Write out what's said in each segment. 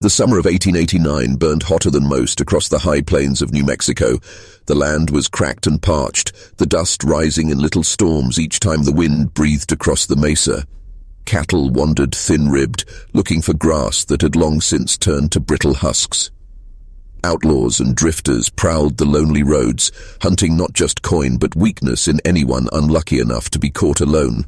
The summer of 1889 burned hotter than most across the high plains of New Mexico. The land was cracked and parched, the dust rising in little storms each time the wind breathed across the mesa. Cattle wandered thin-ribbed, looking for grass that had long since turned to brittle husks. Outlaws and drifters prowled the lonely roads, hunting not just coin but weakness in anyone unlucky enough to be caught alone.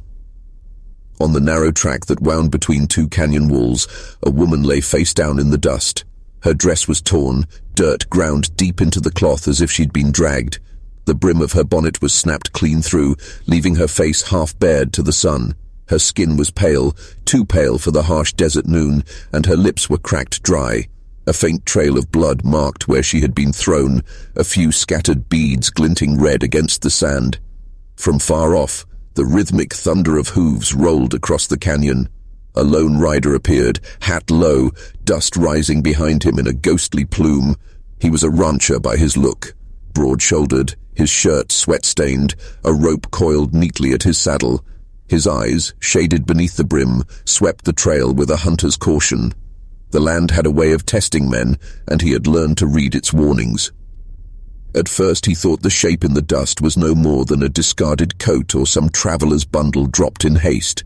On the narrow track that wound between two canyon walls, a woman lay face down in the dust. Her dress was torn, dirt ground deep into the cloth as if she'd been dragged. The brim of her bonnet was snapped clean through, leaving her face half-bared to the sun. Her skin was pale, too pale for the harsh desert noon, and her lips were cracked dry. A faint trail of blood marked where she had been thrown, a few scattered beads glinting red against the sand. From far off, the rhythmic thunder of hooves rolled across the canyon. A lone rider appeared, hat low, dust rising behind him in a ghostly plume. He was a rancher by his look, broad-shouldered, his shirt sweat-stained, a rope coiled neatly at his saddle. His eyes, shaded beneath the brim, swept the trail with a hunter's caution. The land had a way of testing men, and he had learned to read its warnings. At first he thought the shape in the dust was no more than a discarded coat or some traveler's bundle dropped in haste.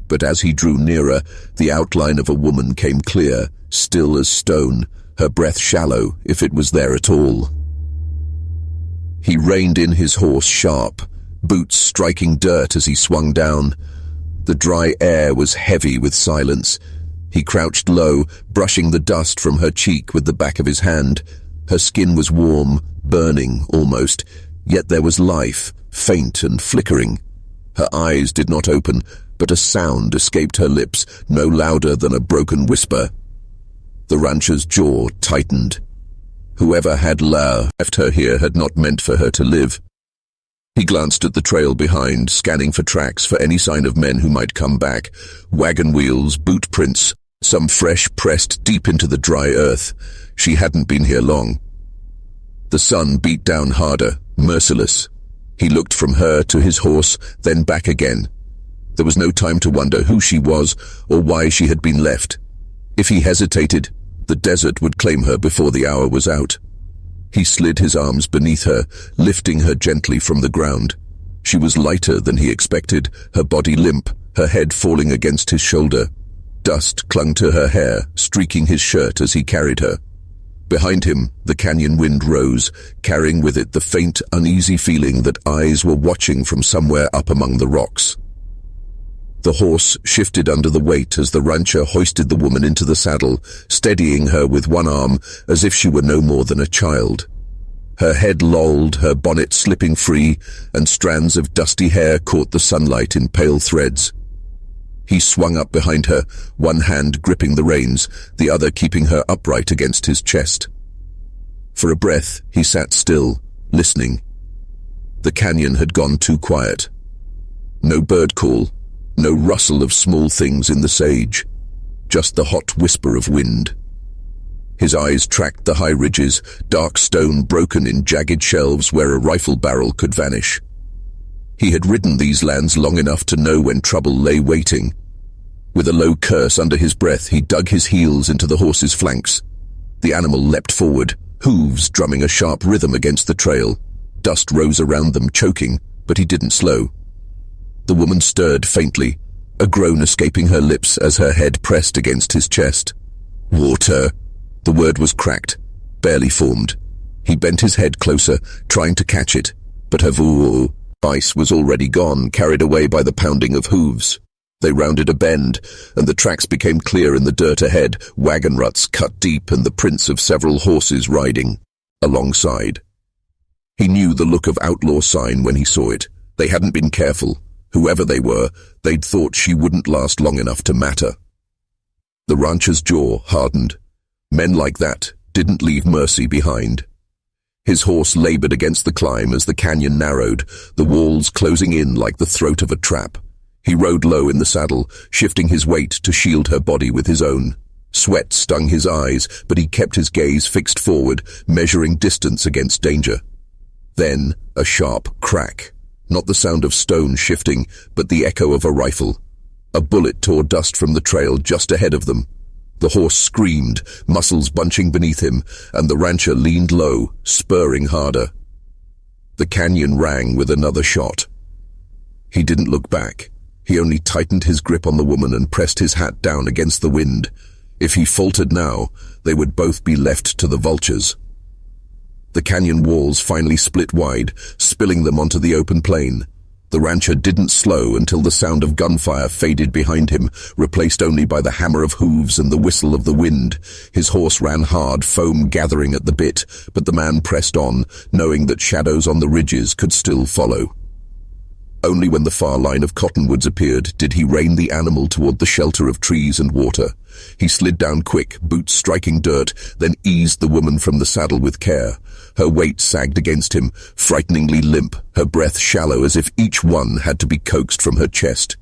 But as he drew nearer, the outline of a woman came clear, still as stone, her breath shallow, if it was there at all. He reined in his horse sharp, boots striking dirt as he swung down. The dry air was heavy with silence. He crouched low, brushing the dust from her cheek with the back of his hand. Her skin was warm, burning almost, yet there was life, faint and flickering. Her eyes did not open, but a sound escaped her lips, no louder than a broken whisper. The rancher's jaw tightened. Whoever had left her here had not meant for her to live. He glanced at the trail behind, scanning for tracks for any sign of men who might come back. Wagon wheels, boot prints, some fresh pressed deep into the dry earth. She hadn't been here long. The sun beat down harder, merciless. He looked from her to his horse, then back again. There was no time to wonder who she was or why she had been left. If he hesitated, the desert would claim her before the hour was out. He slid his arms beneath her, lifting her gently from the ground. She was lighter than he expected, her body limp, her head falling against his shoulder. Dust clung to her hair, streaking his shirt as he carried her. Behind him, the canyon wind rose, carrying with it the faint, uneasy feeling that eyes were watching from somewhere up among the rocks. The horse shifted under the weight as the rancher hoisted the woman into the saddle, steadying her with one arm as if she were no more than a child. Her head lolled, her bonnet slipping free, and strands of dusty hair caught the sunlight in pale threads. He swung up behind her, one hand gripping the reins, the other keeping her upright against his chest. For a breath, he sat still, listening. The canyon had gone too quiet. No bird call, no rustle of small things in the sage, just the hot whisper of wind. His eyes tracked the high ridges, dark stone broken in jagged shelves where a rifle barrel could vanish. He had ridden these lands long enough to know when trouble lay waiting. With a low curse under his breath, he dug his heels into the horse's flanks. The animal leapt forward, hooves drumming a sharp rhythm against the trail. Dust rose around them, choking, but he didn't slow. The woman stirred faintly, a groan escaping her lips as her head pressed against his chest. "Water." The word was cracked, barely formed. He bent his head closer, trying to catch it, but her voice was already gone, carried away by the pounding of hooves. They rounded a bend, and the tracks became clear in the dirt ahead, wagon ruts cut deep and the prints of several horses riding alongside. He knew the look of outlaw sign when he saw it. They hadn't been careful. Whoever they were, they'd thought she wouldn't last long enough to matter. The rancher's jaw hardened. Men like that didn't leave mercy behind. His horse labored against the climb as the canyon narrowed, the walls closing in like the throat of a trap. He rode low in the saddle, shifting his weight to shield her body with his own. Sweat stung his eyes, but he kept his gaze fixed forward, measuring distance against danger. Then, a sharp crack. Not the sound of stone shifting, but the echo of a rifle. A bullet tore dust from the trail just ahead of them. The horse screamed, muscles bunching beneath him, and the rancher leaned low, spurring harder. The canyon rang with another shot. He didn't look back. He only tightened his grip on the woman and pressed his hat down against the wind. If he faltered now, they would both be left to the vultures. The canyon walls finally split wide, spilling them onto the open plain. The rancher didn't slow until the sound of gunfire faded behind him, replaced only by the hammer of hooves and the whistle of the wind. His horse ran hard, foam gathering at the bit, but the man pressed on, knowing that shadows on the ridges could still follow. Only when the far line of cottonwoods appeared did he rein the animal toward the shelter of trees and water. He slid down quick, boots striking dirt, then eased the woman from the saddle with care. Her weight sagged against him, frighteningly limp, her breath shallow as if each one had to be coaxed from her chest.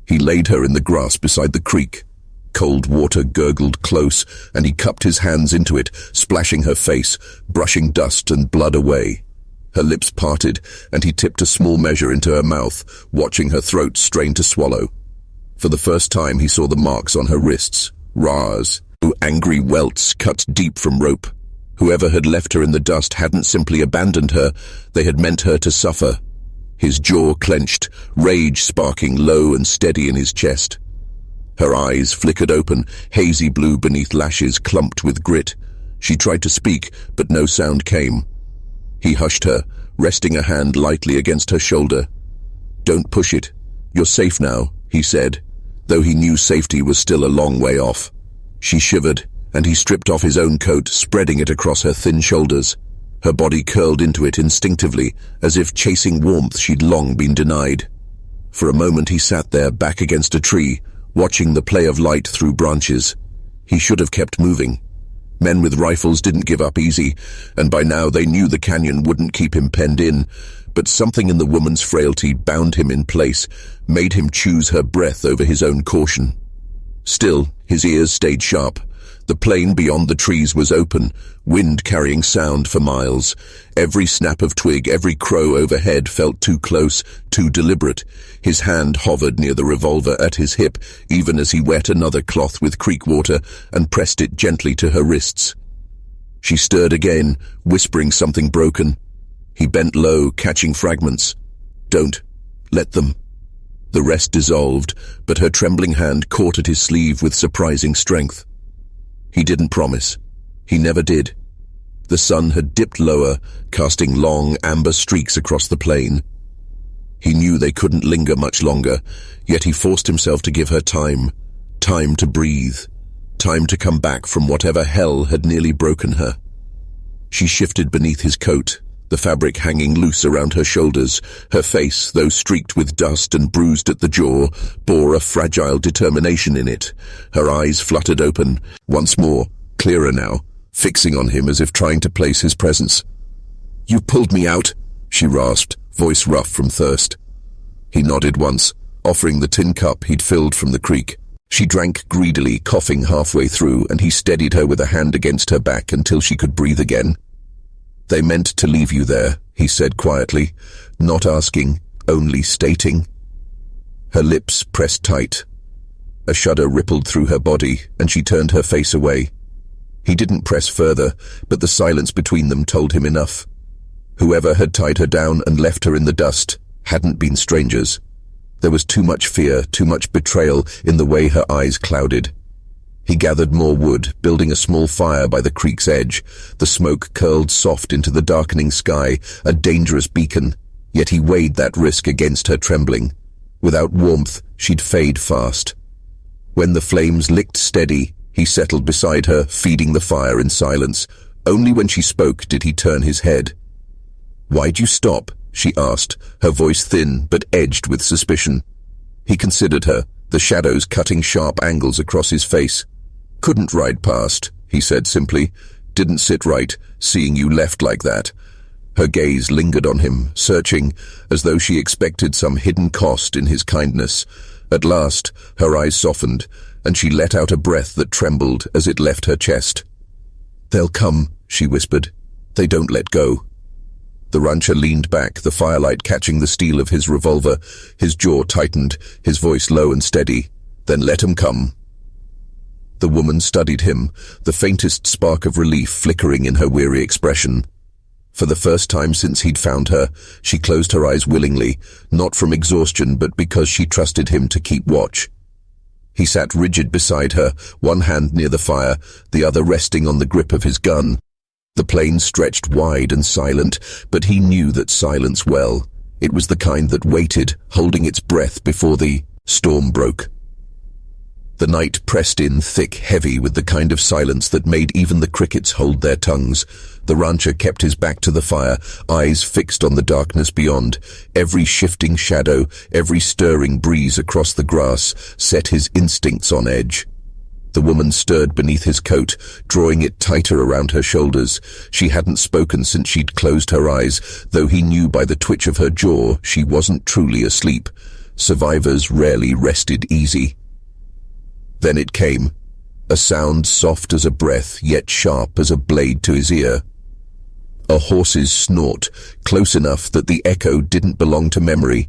He laid her in the grass beside the creek. Cold water gurgled close, and he cupped his hands into it, splashing her face, brushing dust and blood away. Her lips parted, and he tipped a small measure into her mouth, watching her throat strain to swallow. For the first time he saw the marks on her wrists, Ra's, angry welts cut deep from rope. Whoever had left her in the dust hadn't simply abandoned her, they had meant her to suffer. His jaw clenched, rage sparking low and steady in his chest. Her eyes flickered open, hazy blue beneath lashes clumped with grit. She tried to speak, but no sound came. He hushed her, resting a hand lightly against her shoulder. "Don't push it. You're safe now," he said, though he knew safety was still a long way off. She shivered, and he stripped off his own coat, spreading it across her thin shoulders. Her body curled into it instinctively, as if chasing warmth she'd long been denied. For a moment he sat there, back against a tree, watching the play of light through branches. He should have kept moving. Men with rifles didn't give up easy, and by now they knew the canyon wouldn't keep him penned in, but something in the woman's frailty bound him in place, made him choose her breath over his own caution. Still, his ears stayed sharp. The plain beyond the trees was open, wind carrying sound for miles. Every snap of twig, every crow overhead felt too close, too deliberate. His hand hovered near the revolver at his hip, even as he wet another cloth with creek water and pressed it gently to her wrists. She stirred again, whispering something broken. He bent low, catching fragments. "Don't. Let them." The rest dissolved, but her trembling hand caught at his sleeve with surprising strength. He didn't promise. He never did. The sun had dipped lower, casting long, amber streaks across the plain. He knew they couldn't linger much longer, yet he forced himself to give her time. Time to breathe. Time to come back from whatever hell had nearly broken her. She shifted beneath his coat, the fabric hanging loose around her shoulders. Her face, though streaked with dust and bruised at the jaw, bore a fragile determination in it. Her eyes fluttered open, once more, clearer now, fixing on him as if trying to place his presence. "You pulled me out," she rasped, voice rough from thirst. He nodded once, offering the tin cup he'd filled from the creek. She drank greedily, coughing halfway through, and he steadied her with a hand against her back until she could breathe again. "They meant to leave you there," he said quietly, not asking, only stating. Her lips pressed tight. A shudder rippled through her body, and she turned her face away. He didn't press further, but the silence between them told him enough. Whoever had tied her down and left her in the dust hadn't been strangers. There was too much fear, too much betrayal in the way her eyes clouded. He gathered more wood, building a small fire by the creek's edge. The smoke curled soft into the darkening sky, a dangerous beacon, yet he weighed that risk against her trembling. Without warmth, she'd fade fast. When the flames licked steady, he settled beside her, feeding the fire in silence. Only when she spoke did he turn his head. "Why'd you stop?" she asked, her voice thin but edged with suspicion. He considered her, the shadows cutting sharp angles across his face. "Couldn't ride past," he said simply. "Didn't sit right, seeing you left like that." Her gaze lingered on him, searching, as though she expected some hidden cost in his kindness. At last, her eyes softened, and she let out a breath that trembled as it left her chest. "They'll come," she whispered. "They don't let go." The rancher leaned back, the firelight catching the steel of his revolver. His jaw tightened, his voice low and steady. "Then let 'em come." The woman studied him, the faintest spark of relief flickering in her weary expression. For the first time since he'd found her, she closed her eyes willingly, not from exhaustion but because she trusted him to keep watch. He sat rigid beside her, one hand near the fire, the other resting on the grip of his gun. The plain stretched wide and silent, but he knew that silence well. It was the kind that waited, holding its breath before the storm broke. The night pressed in thick, heavy, with the kind of silence that made even the crickets hold their tongues. The rancher kept his back to the fire, eyes fixed on the darkness beyond. Every shifting shadow, every stirring breeze across the grass set his instincts on edge. The woman stirred beneath his coat, drawing it tighter around her shoulders. She hadn't spoken since she'd closed her eyes, though he knew by the twitch of her jaw she wasn't truly asleep. Survivors rarely rested easy. Then it came, a sound soft as a breath, yet sharp as a blade to his ear. A horse's snort, close enough that the echo didn't belong to memory.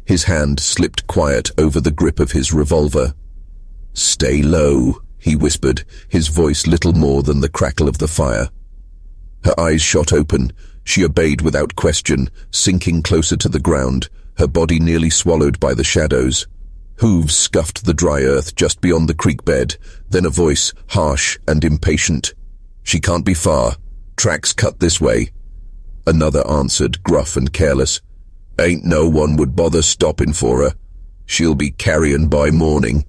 His hand slipped quiet over the grip of his revolver. "Stay low," he whispered, his voice little more than the crackle of the fire. Her eyes shot open. She obeyed without question, sinking closer to the ground, her body nearly swallowed by the shadows. Hooves scuffed the dry earth just beyond the creek bed, then a voice, harsh and impatient. "She can't be far. Tracks cut this way." Another answered, gruff and careless. "Ain't no one would bother stopping for her. She'll be carrion by morning."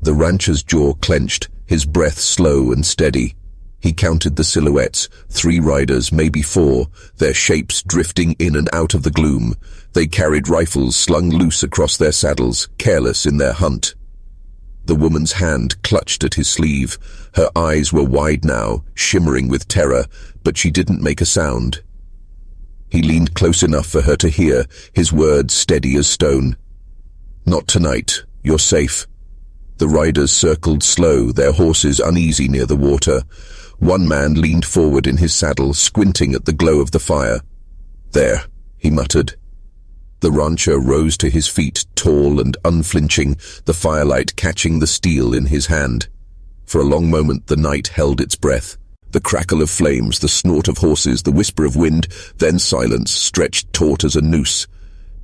The rancher's jaw clenched, his breath slow and steady. He counted the silhouettes, 3 riders, maybe 4, their shapes drifting in and out of the gloom. They carried rifles slung loose across their saddles, careless in their hunt. The woman's hand clutched at his sleeve. Her eyes were wide now, shimmering with terror, but she didn't make a sound. He leaned close enough for her to hear, his words steady as stone. "Not tonight. You're safe." The riders circled slow, their horses uneasy near the water. One man leaned forward in his saddle, squinting at the glow of the fire. "There," he muttered. The rancher rose to his feet, tall and unflinching, the firelight catching the steel in his hand. For a long moment the night held its breath. The crackle of flames, the snort of horses, the whisper of wind, then silence, stretched taut as a noose.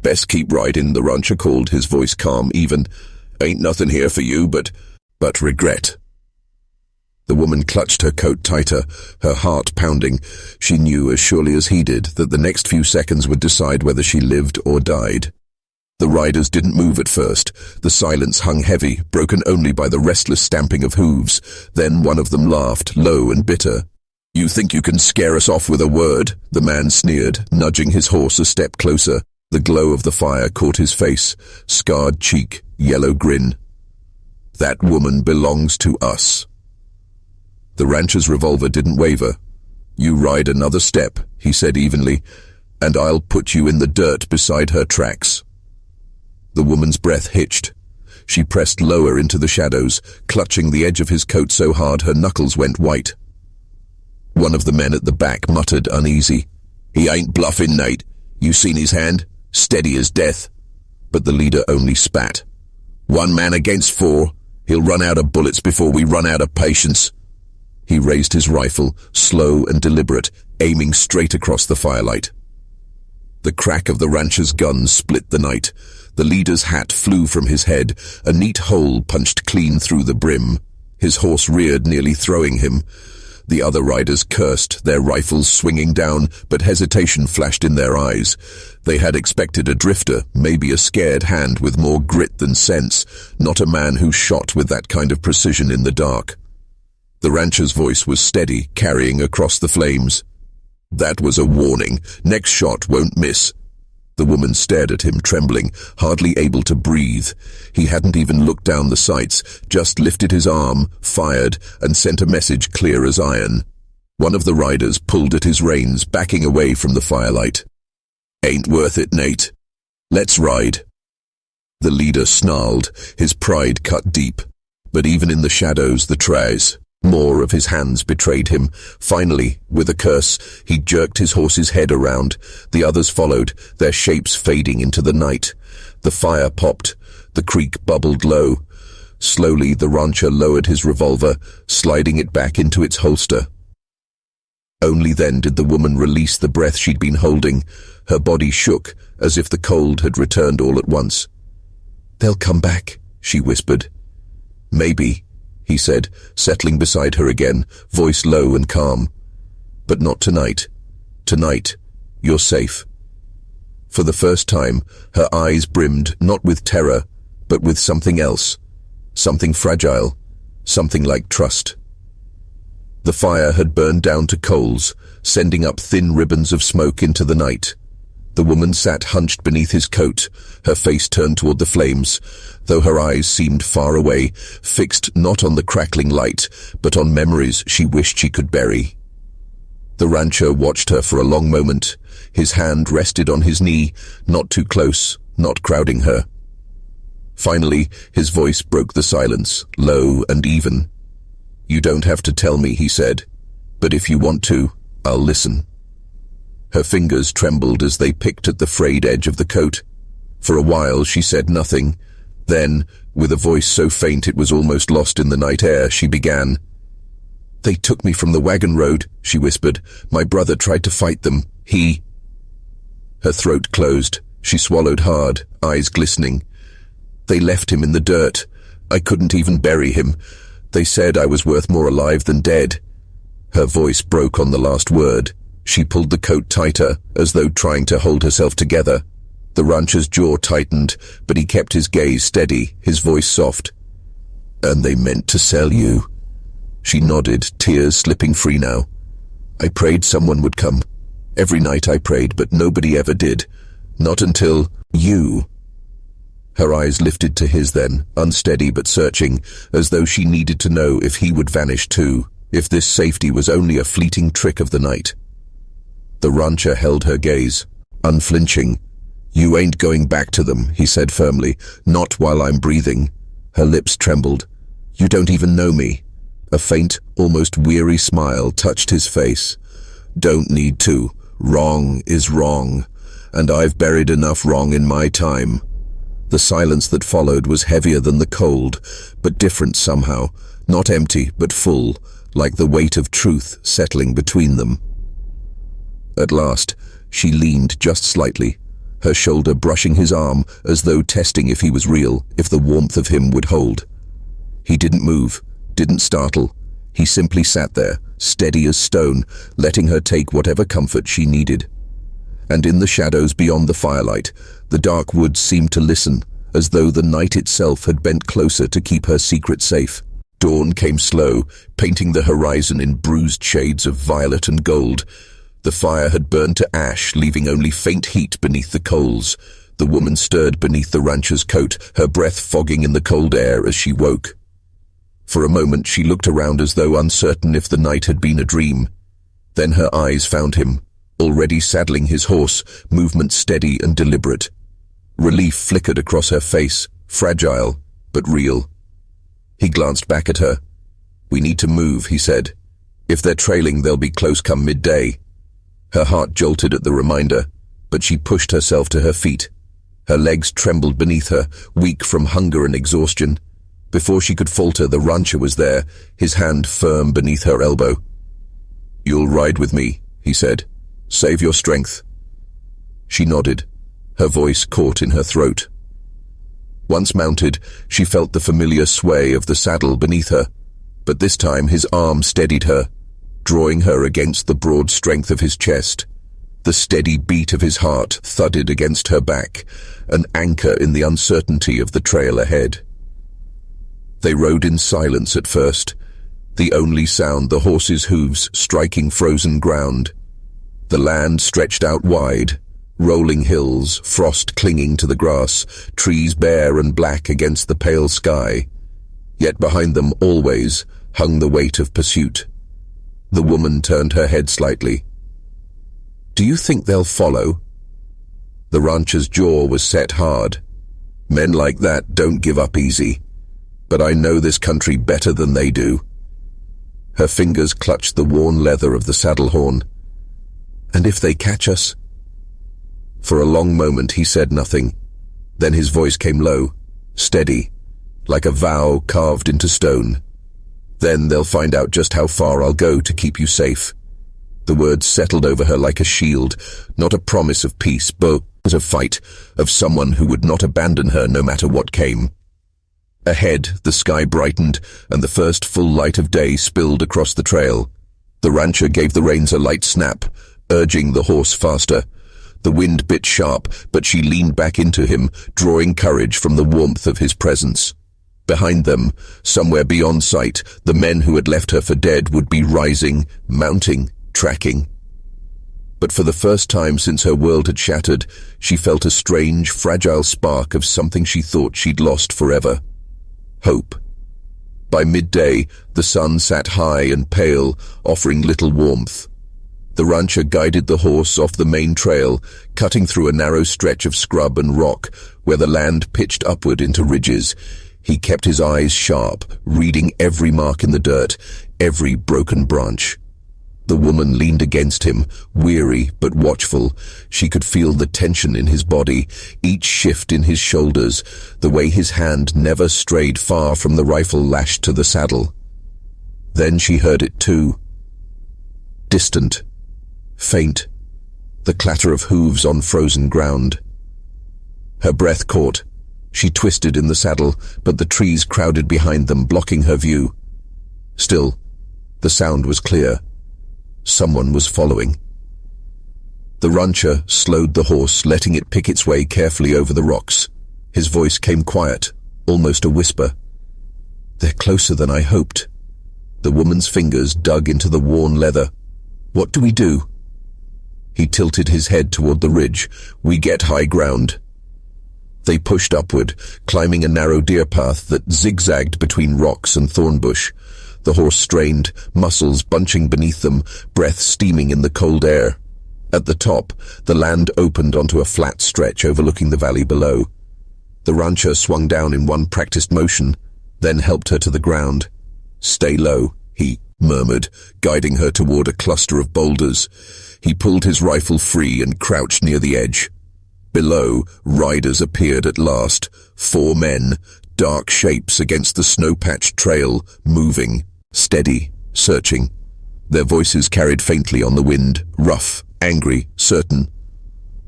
"Best keep riding," the rancher called, his voice calm, even. "Ain't nothing here for you but regret." The woman clutched her coat tighter, her heart pounding. She knew as surely as he did that the next few seconds would decide whether she lived or died. The riders didn't move at first. The silence hung heavy, broken only by the restless stamping of hooves. Then one of them laughed, low and bitter. "You think you can scare us off with a word?" the man sneered, nudging his horse a step closer. The glow of the fire caught his face, scarred cheek, yellow grin. "That woman belongs to us." The rancher's revolver didn't waver. "You ride another step," he said evenly, "and I'll put you in the dirt beside her tracks." The woman's breath hitched. She pressed lower into the shadows, clutching the edge of his coat so hard her knuckles went white. One of the men at the back muttered uneasy. "He ain't bluffing, Nate. You seen his hand? Steady as death." But the leader only spat. "1 man against 4. He'll run out of bullets before we run out of patience." He raised his rifle, slow and deliberate, aiming straight across the firelight. The crack of the rancher's gun split the night. The leader's hat flew from his head, a neat hole punched clean through the brim. His horse reared, nearly throwing him. The other riders cursed, their rifles swinging down, but hesitation flashed in their eyes. They had expected a drifter, maybe a scared hand with more grit than sense, not a man who shot with that kind of precision in the dark. The rancher's voice was steady, carrying across the flames. "That was a warning. Next shot won't miss." The woman stared at him, trembling, hardly able to breathe. He hadn't even looked down the sights, just lifted his arm, fired, and sent a message clear as iron. One of the riders pulled at his reins, backing away from the firelight. "Ain't worth it, Nate. Let's ride." The leader snarled, his pride cut deep. But even in the shadows, the trace. More of his hands betrayed him. Finally, with a curse, he jerked his horse's head around. The others followed, their shapes fading into the night. The fire popped. The creek bubbled low. Slowly, the rancher lowered his revolver, sliding it back into its holster. Only then did the woman release the breath she'd been holding. Her body shook, as if the cold had returned all at once. "They'll come back," she whispered. "Maybe," he said, settling beside her again, voice low and calm. "But not tonight. Tonight, you're safe." For the first time, her eyes brimmed not with terror, but with something else. Something fragile, something like trust. The fire had burned down to coals, sending up thin ribbons of smoke into the night. The woman sat hunched beneath his coat, her face turned toward the flames, though her eyes seemed far away, fixed not on the crackling light, but on memories she wished she could bury. The rancher watched her for a long moment. His hand rested on his knee, not too close, not crowding her. Finally, his voice broke the silence, low and even. "You don't have to tell me," he said, "but if you want to, I'll listen." Her fingers trembled as they picked at the frayed edge of the coat. For a while she said nothing. Then, with a voice so faint it was almost lost in the night air, she began. "They took me from the wagon road," she whispered. "My brother tried to fight them. He—" Her throat closed. She swallowed hard, eyes glistening. "They left him in the dirt. I couldn't even bury him. They said I was worth more alive than dead." Her voice broke on the last word. She pulled the coat tighter, as though trying to hold herself together. The rancher's jaw tightened, but he kept his gaze steady, his voice soft. "And they meant to sell you?" She nodded, tears slipping free now. "I prayed someone would come. Every night I prayed, but nobody ever did. Not until you." Her eyes lifted to his then, unsteady but searching, as though she needed to know if he would vanish too, if this safety was only a fleeting trick of the night. The rancher held her gaze, unflinching. "You ain't going back to them," he said firmly. "Not while I'm breathing." Her lips trembled. "You don't even know me." A faint, almost weary smile touched his face. "Don't need to. Wrong is wrong, and I've buried enough wrong in my time." The silence that followed was heavier than the cold, but different somehow, not empty but full, like the weight of truth settling between them. At last, she leaned just slightly, her shoulder brushing his arm as though testing if he was real, if the warmth of him would hold. He didn't move, didn't startle. He simply sat there, steady as stone, letting her take whatever comfort she needed. And in the shadows beyond the firelight, the dark woods seemed to listen, as though the night itself had bent closer to keep her secret safe. Dawn came slow, painting the horizon in bruised shades of violet and gold. The fire had burned to ash, leaving only faint heat beneath the coals. The woman stirred beneath the rancher's coat, her breath fogging in the cold air as she woke. For a moment she looked around as though uncertain if the night had been a dream. Then her eyes found him, already saddling his horse, movement steady and deliberate. Relief flickered across her face, fragile, but real. He glanced back at her. "We need to move," he said. "If they're trailing, they'll be close come midday." Her heart jolted at the reminder, but she pushed herself to her feet. Her legs trembled beneath her, weak from hunger and exhaustion. Before she could falter, the rancher was there, his hand firm beneath her elbow. "You'll ride with me," he said. "Save your strength." She nodded, her voice caught in her throat. Once mounted, she felt the familiar sway of the saddle beneath her, but this time his arm steadied her, drawing her against the broad strength of his chest. The steady beat of his heart thudded against her back, an anchor in the uncertainty of the trail ahead. They rode in silence at first, the only sound the horses' hooves striking frozen ground. The land stretched out wide, rolling hills, frost clinging to the grass, trees bare and black against the pale sky. Yet behind them always hung the weight of pursuit. The woman turned her head slightly. "Do you think they'll follow?" The rancher's jaw was set hard. "Men like that don't give up easy. But I know this country better than they do." Her fingers clutched the worn leather of the saddle horn. "And if they catch us?" For a long moment he said nothing. Then his voice came low, steady. like a vow carved into stone. Then they'll find out just how far I'll go to keep you safe. The words settled over her like a shield, not a promise of peace, but a fight of someone who would not abandon her no matter what came. Ahead, the sky brightened, and the first full light of day spilled across the trail. The rancher gave the reins a light snap, urging the horse faster. The wind bit sharp, but she leaned back into him, drawing courage from the warmth of his presence. Behind them, somewhere beyond sight, the men who had left her for dead would be rising, mounting, tracking. But for the first time since her world had shattered, she felt a strange, fragile spark of something she thought she'd lost forever. Hope. By midday, the sun sat high and pale, offering little warmth. The rancher guided the horse off the main trail, cutting through a narrow stretch of scrub and rock, where the land pitched upward into ridges. He kept his eyes sharp, reading every mark in the dirt, every broken branch. The woman leaned against him, weary but watchful. She could feel the tension in his body, each shift in his shoulders, the way his hand never strayed far from the rifle lashed to the saddle. Then she heard it too. Distant, faint, the clatter of hooves on frozen ground. Her breath caught. She twisted in the saddle, but the trees crowded behind them, blocking her view. Still, the sound was clear. Someone was following. The rancher slowed the horse, letting it pick its way carefully over the rocks. His voice came quiet, almost a whisper. "They're closer than I hoped." The woman's fingers dug into the worn leather. "What do we do?" He tilted his head toward the ridge. "We get high ground." They pushed upward, climbing a narrow deer path that zigzagged between rocks and thorn bush. The horse strained, muscles bunching beneath them, breath steaming in the cold air. At the top, the land opened onto a flat stretch overlooking the valley below. The rancher swung down in one practiced motion, then helped her to the ground. "Stay low," he murmured, guiding her toward a cluster of boulders. He pulled his rifle free and crouched near the edge. Below, riders appeared at last, 4 men, dark shapes against the snow-patched trail, moving, steady, searching. Their voices carried faintly on the wind, rough, angry, certain.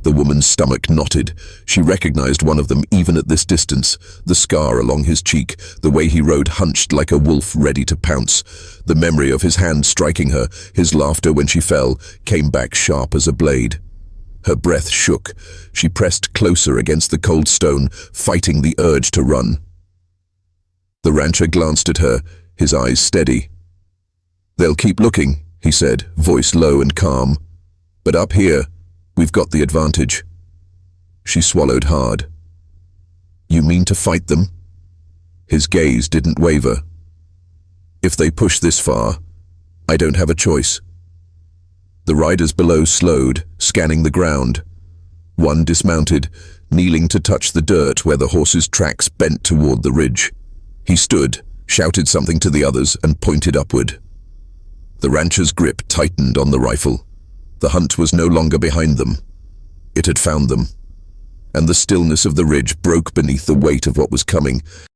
The woman's stomach knotted. She recognized one of them even at this distance, the scar along his cheek, the way he rode hunched like a wolf ready to pounce. The memory of his hand striking her, his laughter when she fell, came back sharp as a blade. Her breath shook. She pressed closer against the cold stone, fighting the urge to run. The rancher glanced at her, his eyes steady. "They'll keep looking," he said, voice low and calm. "But up here, we've got the advantage." She swallowed hard. "You mean to fight them?" His gaze didn't waver. "If they push this far, I don't have a choice." The riders below slowed, scanning the ground. One dismounted, kneeling to touch the dirt where the horse's tracks bent toward the ridge. He stood, shouted something to the others, and pointed upward. The rancher's grip tightened on the rifle. The hunt was no longer behind them. It had found them. And the stillness of the ridge broke beneath the weight of what was coming.